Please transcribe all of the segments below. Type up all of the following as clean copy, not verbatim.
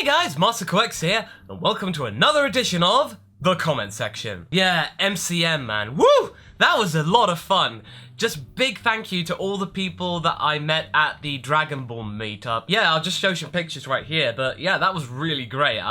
Hey guys, MasakoX here, and welcome to another edition of The Comment Section. Yeah, MCM man, woo! That was a lot of fun. Just big thank you to all the people that I met at the Dragon Ball meetup. Yeah, I'll just show some pictures right here, but yeah, that was really great.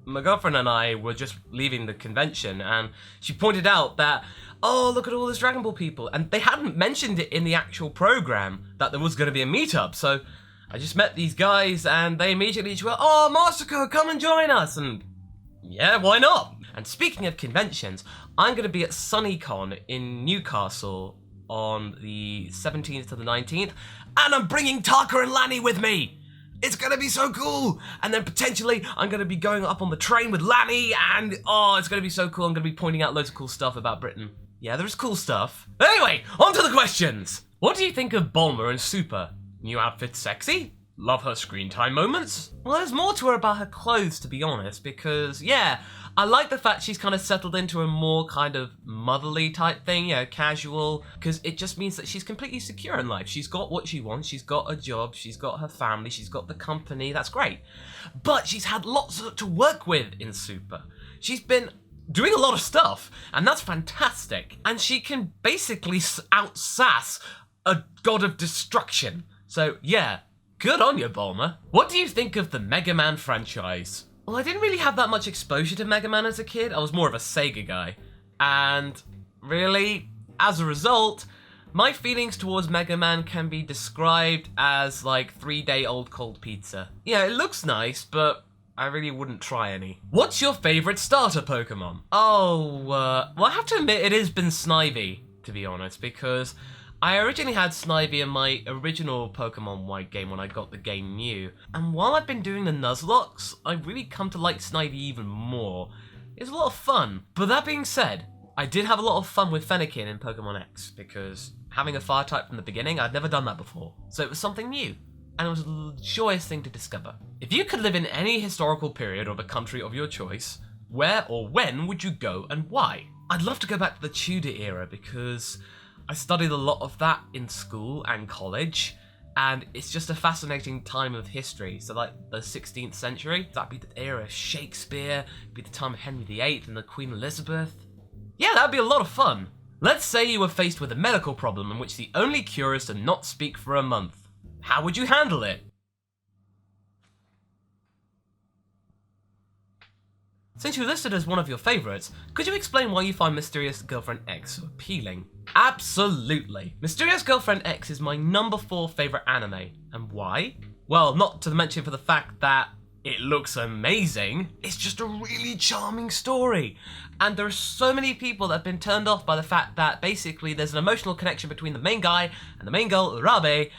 My girlfriend and I were just leaving the convention, and she pointed out that, oh, look at all these Dragon Ball people, and they hadn't mentioned it in the actual program that there was going to be a meetup, so I just met these guys, and they immediately just went, oh, Masako, come and join us, and yeah, why not? And speaking of conventions, I'm going to be at SunnyCon in Newcastle on the 17th to the 19th, and I'm bringing Taka and Lani with me! It's going to be so cool! And then potentially, I'm going to be going up on the train with Lani, and oh, it's going to be so cool. I'm going to be pointing out loads of cool stuff about Britain. Yeah, there's cool stuff. Anyway, on to the questions! What do you think of Bulma and Super? New outfit sexy? Love her screen time moments? Well, there's more to her about her clothes, to be honest, because, yeah, I like the fact she's kind of settled into a more kind of motherly type thing, you know, casual, because it just means that she's completely secure in life. She's got what she wants, she's got a job, she's got her family, she's got the company, that's great. But she's had lots to work with in Super. She's been doing a lot of stuff, and that's fantastic. And she can basically out-sass a god of destruction. So, yeah, good on you, Bulma. What do you think of the Mega Man franchise? Well, I didn't really have that much exposure to Mega Man as a kid. I was more of a Sega guy. And really, as a result, my feelings towards Mega Man can be described as like 3-day-old cold pizza. Yeah, it looks nice, but I really wouldn't try any. What's your favorite starter Pokemon? Oh, well, I have to admit it has been Snivy, to be honest, because I originally had Snivy in my original Pokemon White game when I got the game new, and while I've been doing the Nuzlocke, I've really come to like Snivy even more. It's a lot of fun. But that being said, I did have a lot of fun with Fennekin in Pokemon X, because having a fire type from the beginning, I'd never done that before. So it was something new, and it was a joyous thing to discover. If you could live in any historical period of a country of your choice, where or when would you go and why? I'd love to go back to the Tudor era, because I studied a lot of that in school and college, and it's just a fascinating time of history. So like the 16th century, that'd be the era of Shakespeare, it'd be the time of Henry VIII and the Queen Elizabeth. Yeah, that'd be a lot of fun. Let's say you were faced with a medical problem in which the only cure is to not speak for a month. How would you handle it? Since you listed as one of your favourites, could you explain why you find Mysterious Girlfriend X so appealing? Absolutely. Mysterious Girlfriend X is my number 4 favourite anime. And why? Well, not to mention for the fact that it looks amazing, it's just a really charming story. And there are so many people that have been turned off by the fact that basically there's an emotional connection between the main guy and the main girl, Urabe,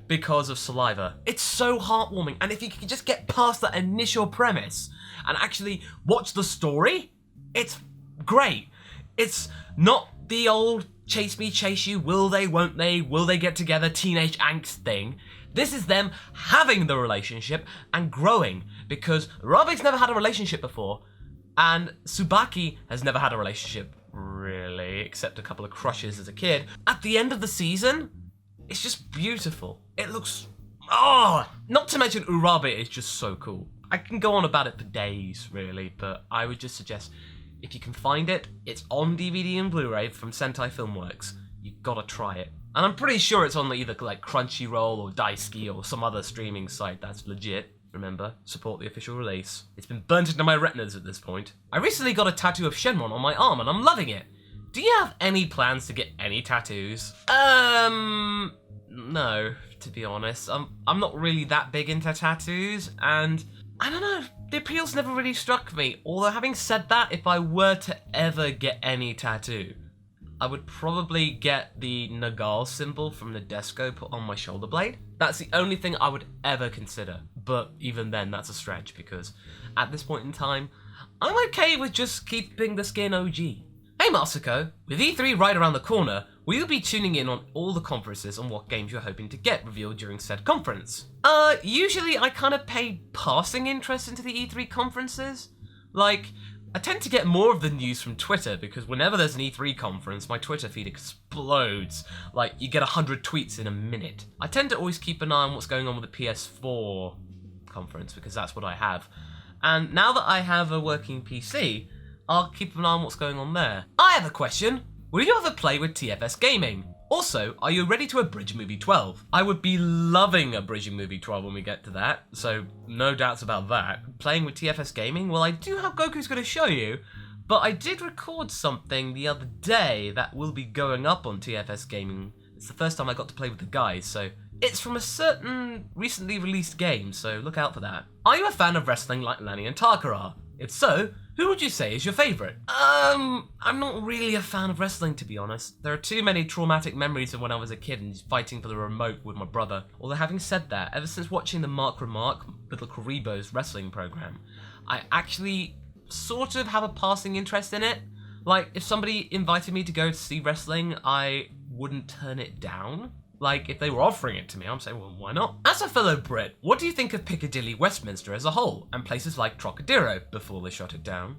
because of saliva. It's so heartwarming, and if you can just get past that initial premise and actually watch the story, it's great. It's not the old chase me, chase you, will they, won't they, will they get together, teenage angst thing. This is them having the relationship and growing, because Rabe's never had a relationship before, and Tsubaki has never had a relationship, really, except a couple of crushes as a kid. At the end of the season, it's just beautiful. It looks, not to mention Urabe is just so cool. I can go on about it for days, really, but I would just suggest, if you can find it, it's on DVD and Blu-ray from Sentai Filmworks. You've got to try it. And I'm pretty sure it's on either like Crunchyroll or Daisuki or some other streaming site that's legit. Remember, support the official release. It's been burnt into my retinas at this point. I recently got a tattoo of Shenron on my arm and I'm loving it. Do you have any plans to get any tattoos? No, to be honest. I'm not really that big into tattoos, and I don't know, the appeal's never really struck me. Although having said that, if I were to ever get any tattoo, I would probably get the Nagal symbol from the Desco put on my shoulder blade. That's the only thing I would ever consider. But even then, that's a stretch, because at this point in time, I'm okay with just keeping the skin OG. Hey Masako, with E3 right around the corner, will you be tuning in on all the conferences and what games you're hoping to get revealed during said conference? Usually I kind of pay passing interest into the E3 conferences. Like, I tend to get more of the news from Twitter, because whenever there's an E3 conference, my Twitter feed explodes. Like, you get 100 tweets in a minute. I tend to always keep an eye on what's going on with the PS4 conference, because that's what I have. And now that I have a working PC, I'll keep an eye on what's going on there. I have a question. Will you ever play with TFS Gaming? Also, are you ready to abridge Movie 12? I would be loving abridging Movie 12 when we get to that, so no doubts about that. Playing with TFS Gaming? Well, I do have Goku's going to show you, but I did record something the other day that will be going up on TFS Gaming. It's the first time I got to play with the guys, so it's from a certain recently released game, so look out for that. Are you a fan of wrestling like Lanny and Taka are? If so, who would you say is your favourite? I'm not really a fan of wrestling, to be honest. There are too many traumatic memories of when I was a kid and fighting for the remote with my brother. Although having said that, ever since watching the Mark Remark, Little Karibo's wrestling program, I actually sort of have a passing interest in it. Like, if somebody invited me to go to see wrestling, I wouldn't turn it down. Like, if they were offering it to me, I'm saying, well, why not? As a fellow Brit, what do you think of Piccadilly Westminster as a whole, and places like Trocadero before they shut it down?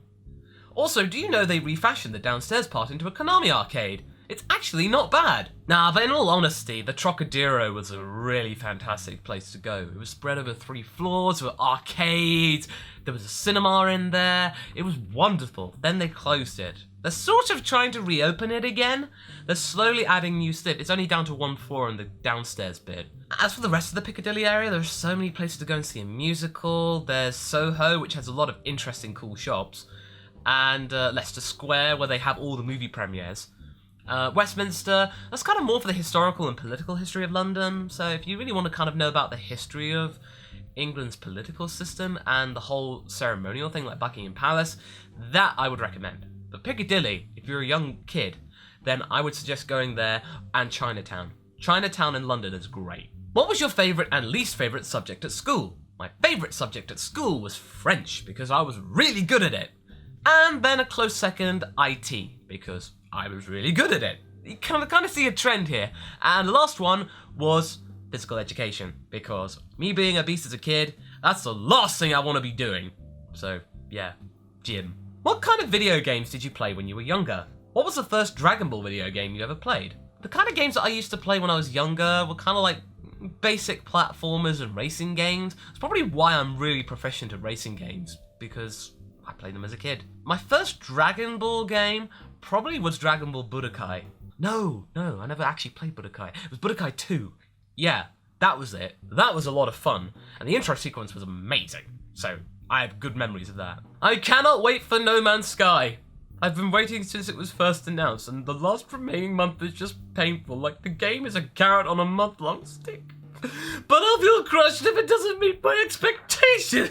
Also, do you know they refashioned the downstairs part into a Konami arcade? It's actually not bad. Nah, but in all honesty, the Trocadero was a really fantastic place to go. It was spread over 3 floors with arcades, there was a cinema in there, it was wonderful. Then they closed it. They're sort of trying to reopen it again. They're slowly adding new stuff. It's only down to 1 floor in the downstairs bit. As for the rest of the Piccadilly area, there's so many places to go and see a musical. There's Soho, which has a lot of interesting, cool shops. And Leicester Square, where they have all the movie premieres. Westminster, that's kind of more for the historical and political history of London. So if you really want to kind of know about the history of England's political system and the whole ceremonial thing like Buckingham Palace, that I would recommend. But Piccadilly, if you're a young kid, then I would suggest going there, and Chinatown. Chinatown in London is great. What was your favourite and least favourite subject at school? My favourite subject at school was French, because I was really good at it. And then a close second, IT, because I was really good at it. You kind of see a trend here. And the last one was physical education, because me being a beast as a kid, that's the last thing I want to be doing. So, yeah, gym. What kind of video games did you play when you were younger? What was the first Dragon Ball video game you ever played? The kind of games that I used to play when I was younger were kind of like basic platformers and racing games. It's probably why I'm really proficient at racing games, because I played them as a kid. My first Dragon Ball game probably was Dragon Ball Budokai. No, I never actually played Budokai. It was Budokai 2. Yeah, that was it. That was a lot of fun, and the intro sequence was amazing. So, I have good memories of that. I cannot wait for No Man's Sky. I've been waiting since it was first announced, and the last remaining month is just painful. Like, the game is a carrot on a month-long stick. But I'll feel crushed if it doesn't meet my expectation.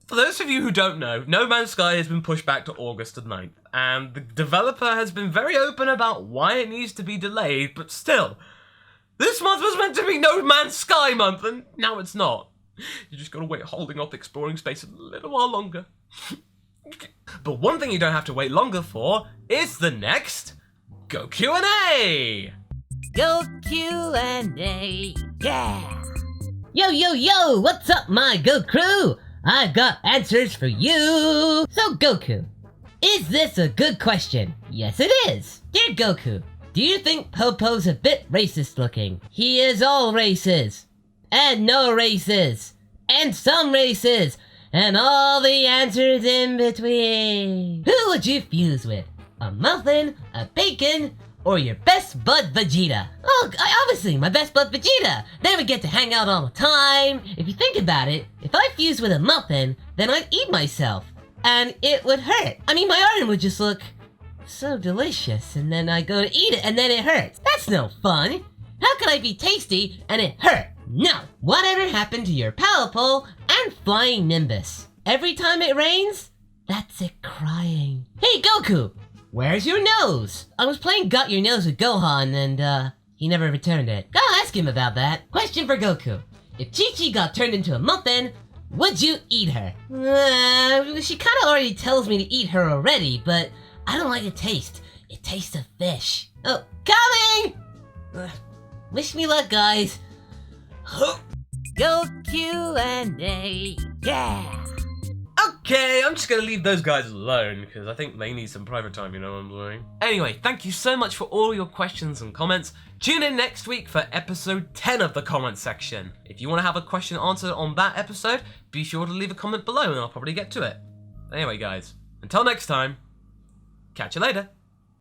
For those of you who don't know, No Man's Sky has been pushed back to August the 9th, and the developer has been very open about why it needs to be delayed, but still, this month was meant to be No Man's Sky month, and now it's not. You just gotta wait holding off exploring space a little while longer. But one thing you don't have to wait longer for is the next Go Q&A! Go Q&A, yeah! Yo, what's up, my Go crew? I've got answers for you! So, Goku, is this a good question? Yes, it is! Dear Goku, do you think Popo's a bit racist looking? He is all races! And no races, and some races, and all the answers in between. Who would you fuse with? A muffin, a bacon, or your best bud Vegeta? Oh, obviously, my best bud Vegeta. They would get to hang out all the time. If you think about it, if I fused with a muffin, then I'd eat myself, and it would hurt. I mean, my arm would just look so delicious, and then I go to eat it, and then it hurts. That's no fun. How could I be tasty and it hurt? No! Whatever happened to your power pole and flying Nimbus? Every time it rains, that's it crying. Hey Goku! Where's your nose? I was playing Got Your Nose with Gohan and he never returned it. Go ask him about that. Question for Goku. If Chi-Chi got turned into a muffin, would you eat her? She kinda already tells me to eat her already, but I don't like the taste. It tastes of fish. Oh, coming! Wish me luck, guys. Go Q&A, yeah! Okay, I'm just gonna leave those guys alone because I think they need some private time, you know what I'm saying? Anyway, thank you so much for all your questions and comments. Tune in next week for episode 10 of the comment section. If you want to have a question answered on that episode, be sure to leave a comment below and I'll probably get to it. Anyway guys, until next time, catch you later.